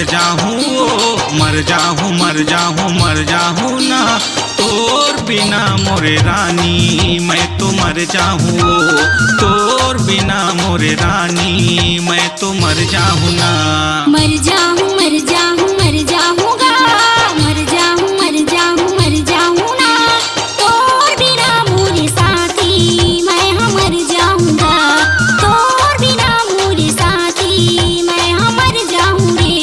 मर जाहूँ मर जाहूँ मर जाहूँ ना तोर बिना मोरे रानी मैं तो मर जाहूँ तोर बिना मोरे रानी मैं तो मर जाहूँ ना मर जाहूँ मर जाहूँ मर जाहूँगा मर जाहूँ मर जाहूँ मर जाहूँ ना तोर बिना मोरे साथी मैं मर जाऊँगा तोर बिना मोरे साथी मैं मर जाऊँगे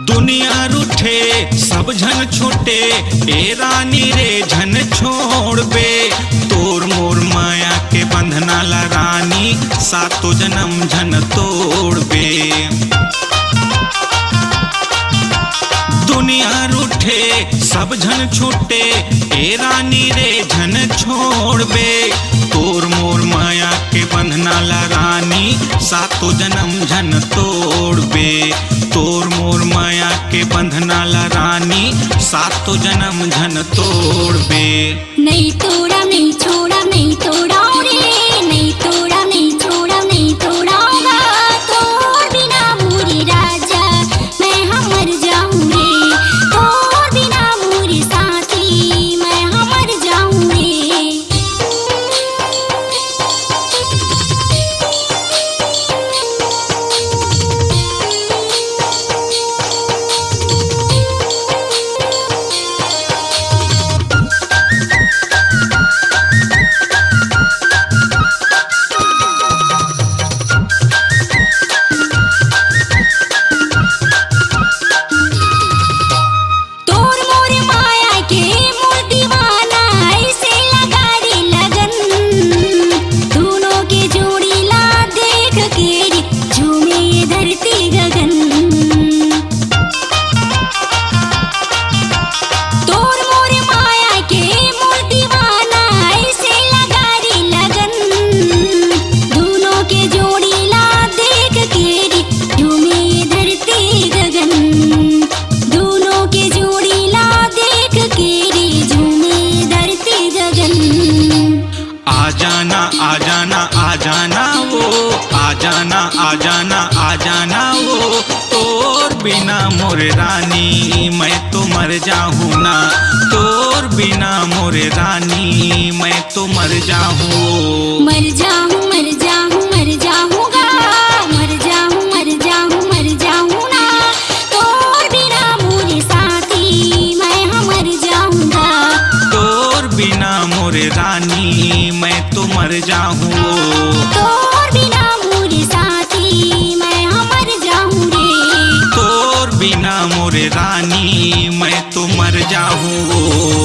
दुनिया रूठे सब झन छूटे ए रानी रे झन छोड़ बे तोर मोर माया के बंधना ला रानी सातो जन्म झन तोड़ बे दुनिया रूठे सब झन छूटे ए रानी रे झन छोड़ बे तोर मोर माया के बंधना ला रानी सातो जन्म झन तोड़ बे तोर मोर माया के बंधना ला रानी सातो जन्म झन तोड़ बे नहीं तोड़ा नहीं छोड़ा नहीं तोड़ा रे नहीं तोड़ा नहीं छोड़ा नहीं तोड़ाऊंगा तोर बिना मोरे राजा मैं मर जाऊंगी तोर बिना मोरे साथी मैं मर जाऊंगी आ जाना वो तोर बिना मोरे रानी मैं तो मर जाहूँ ना तोर बिना मोरे रानी मैं तो मर जाहूँ मर जाहूँ मर जाहूँ मर जाहूँगा मर जाहूँ मर जाहूँ मर जाहूँ ना तोर बिना मोरे साथी मैं मर जाऊँगा तोर बिना मोरे रानी मैं तो मर जाहूँ तोर बिना मोरे साथी मैं मर जाऊँगी तोर बिना मोरे रानी मैं तो मर जाहूँ।